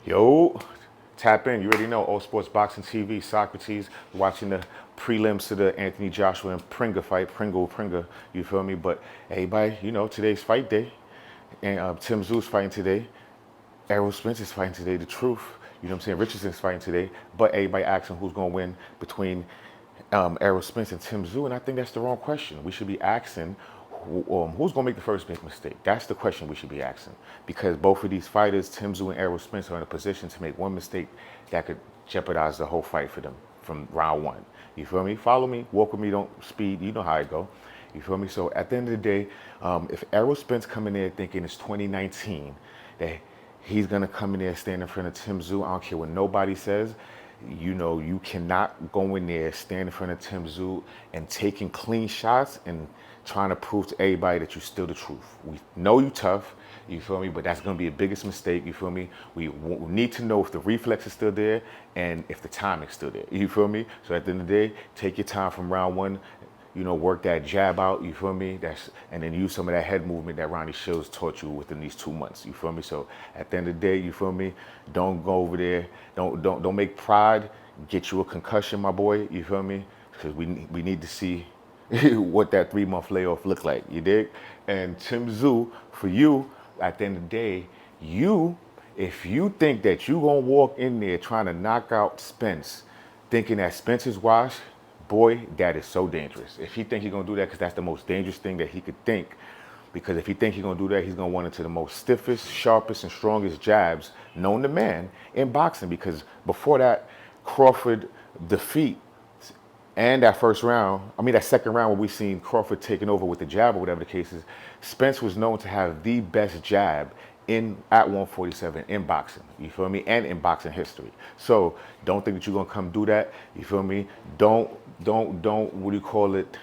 Yo, tap in. You already know All Sports Boxing TV. Socrates watching the prelims to the Anthony Joshua and Pringa fight. Pringa. You feel me? But everybody, today's fight day, and Tim Tszyu's fighting today. Errol Spence is fighting today. The truth. You know what I'm saying? Richardson's fighting today. But everybody asking who's going to win between Errol Spence and Tim Tszyu, and I think that's the wrong question. We should be asking who's going to make the first big mistake. That's the question we should be asking, because both of these fighters, Tim Tszyu and Errol Spence, are in a position to make one mistake that could jeopardize the whole fight for them from round one. You feel me? Follow me, walk with me, don't speed. You know how I go. You feel me? So at the end of the day, if Errol Spence come in there thinking it's 2019, that he's gonna come in there, stand in front of Tim Tszyu, I don't care what nobody says. You cannot go in there, stand in front of Tim Tszyu and taking clean shots and trying to prove to everybody that you're still the truth. We know you tough, you feel me, but that's gonna be the biggest mistake, you feel me? We need to know if the reflex is still there and if the timing's still there, you feel me? So at the end of the day, take your time from round one, work that jab out, you feel me? And then use some of that head movement that Ronnie Shields taught you within these 2 months, you feel me? So at the end of the day, you feel me? Don't go over there, don't make pride get you a concussion, my boy, you feel me? Because we need to see what that 3-month layoff look like, you dig? And Tim Tszyu, for you, at the end of the day, if you think that you gonna walk in there trying to knock out Spence, thinking that Spence is washed, boy, that is so dangerous. If he think he's gonna do that, because that's the most dangerous thing that he could think. Because if he think he's gonna do that, he's gonna run into the most stiffest, sharpest, and strongest jabs known to man in boxing. Because before that Crawford defeat and that second round where we seen Crawford taking over with the jab or whatever the case is, Spence was known to have the best jab at 147 in boxing, you feel me, and in boxing history. So don't think that you're gonna come do that, you feel me. Don't what do you call it?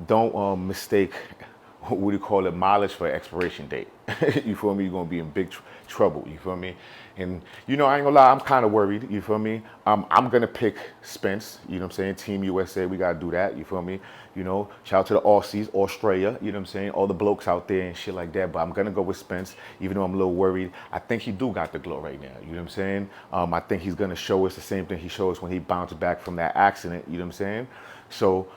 Don't mistake what do you call it, mileage for expiration date. You feel me? You're gonna be in big trouble. You feel me? And I ain't gonna lie, I'm kind of worried. You feel me? I'm gonna pick Spence. You know what I'm saying? Team USA, we gotta do that. You feel me? Shout out to the Aussies, Australia. You know what I'm saying? All the blokes out there and shit like that. But I'm gonna go with Spence, even though I'm a little worried. I think he do got the glow right now. You know what I'm saying? I think he's gonna show us the same thing he showed us when he bounced back from that accident. You know what I'm saying? So,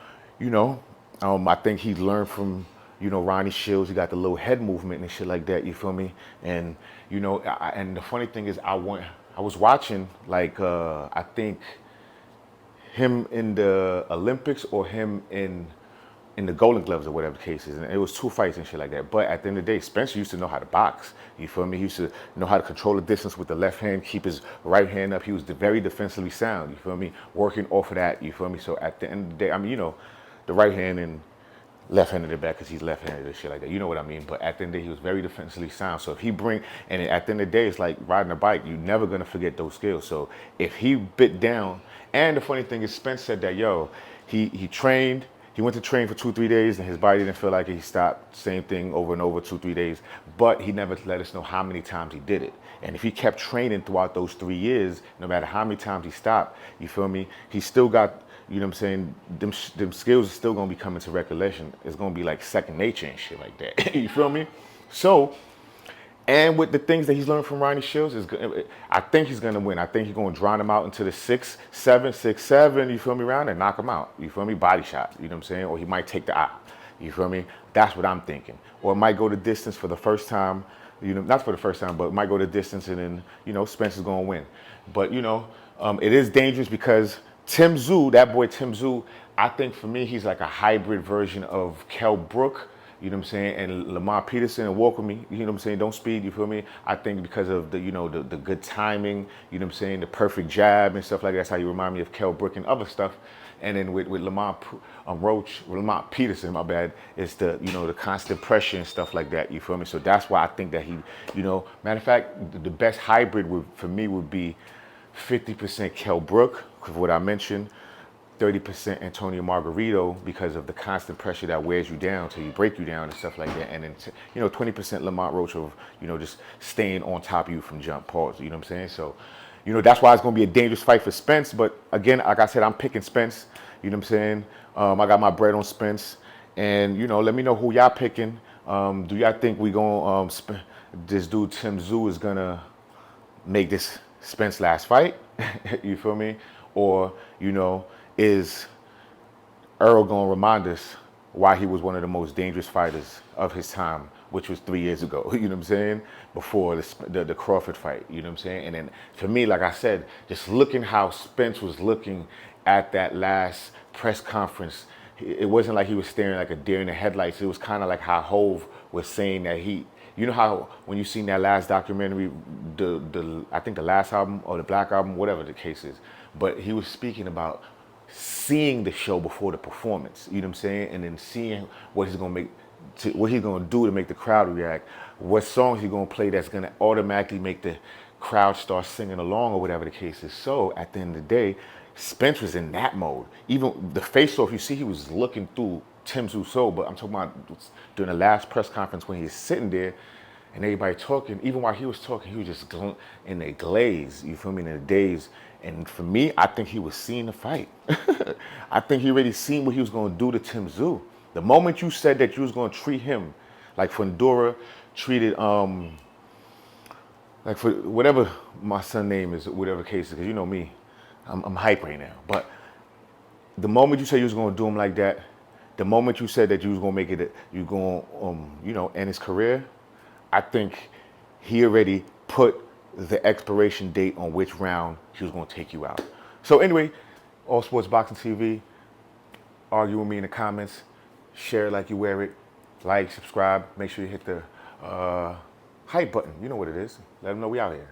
I think he learned from Ronnie Shields. He got the little head movement and shit like that. You feel me? And and the funny thing is, I was watching I think him in the Olympics or him in the Golden Gloves or whatever the case is, and it was 2 fights and shit like that. But at the end of the day, Spencer used to know how to box. You feel me? He used to know how to control the distance with the left hand, keep his right hand up. He was very defensively sound. You feel me? Working off of that. You feel me? So at the end of the day, the right hand and left-handed back because he's left-handed and shit like that. You know what I mean? But at the end of the day, he was very defensively sound. So if he and at the end of the day, it's like riding a bike. You're never going to forget those skills. So if he bit down, and the funny thing is, Spence said that, he trained, he went to train for 2-3 days and his body didn't feel like it. He stopped, same thing over and over, 2-3 days. But he never let us know how many times he did it. And if he kept training throughout those 3 years, no matter how many times he stopped, you feel me? He still got, you know what I'm saying, them skills are still gonna be coming to recollection. It's gonna be like second nature and shit like that. You feel me? So, and with the things that he's learned from Ronnie Shields, I think he's gonna win. I think he's gonna drown him out into the 6-7, you feel me, round and knock him out. You feel me? Body shot, you know what I'm saying? Or he might take the eye. You feel me? That's what I'm thinking. Or it might go the distance for the first time, not for the first time, but it might go the distance and then, Spence is gonna win. But, it is dangerous because Tim Tszyu, that boy Tim Tszyu, I think for me, he's like a hybrid version of Kell Brook, you know what I'm saying, and Lamar Peterson, and walk with me, you know what I'm saying, don't speed, you feel me? I think because of the good timing, you know what I'm saying, the perfect jab and stuff like that, that's how you remind me of Kell Brook and other stuff. And then with Lamar Peterson, my bad, it's the constant pressure and stuff like that, you feel me? So that's why I think that he, matter of fact, the best hybrid for me would be 50% Kell Brook, because what I mentioned, 30% Antonio Margarito because of the constant pressure that wears you down till you break you down and stuff like that. And then, 20% Lamont Roach of, just staying on top of you from jump, pause, you know what I'm saying? So, that's why it's going to be a dangerous fight for Spence. But again, like I said, I'm picking Spence, you know what I'm saying? I got my bread on Spence. And, let me know who y'all picking. Do y'all think we going, this dude Tim Tszyu is going to make this Spence last fight? You feel me? Or, is Earl gonna remind us why he was one of the most dangerous fighters of his time, which was 3 years ago. You know what I'm saying? Before the Crawford fight. You know what I'm saying? And then for me, like I said, just looking how Spence was looking at that last press conference, it wasn't like he was staring like a deer in the headlights. It was kind of like how Hove was saying that you know how when you seen that last documentary, the I think the last album or the Black album, whatever the case is, but he was speaking about seeing the show before the performance, you know what I'm saying, and then seeing what he's gonna what he's gonna do to make the crowd react, what songs he's gonna play that's gonna automatically make the crowd start singing along or whatever the case is. So at the end of the day, Spence was in that mode. Even the face-off, you see, he was looking through Tim Tszyu, but I'm talking about during the last press conference when he's sitting there and everybody talking, even while he was talking, he was just in a glaze, you feel me, in a daze. And for me, I think he was seeing the fight. I think he already seen what he was going to do to Tim Tszyu. The moment you said that you was going to treat him like Fundora treated, like for whatever my son name is, whatever the case is, because you know me, I'm hype right now. But the moment you said you was going to do him like that, the moment you said that you was going to make it, you going to, end his career, I think he already put the expiration date on which round he was going to take you out. So anyway, All Sports Boxing TV, argue with me in the comments, share it like you wear it, like, subscribe, make sure you hit the hype button. You know what it is. Let them know we out here.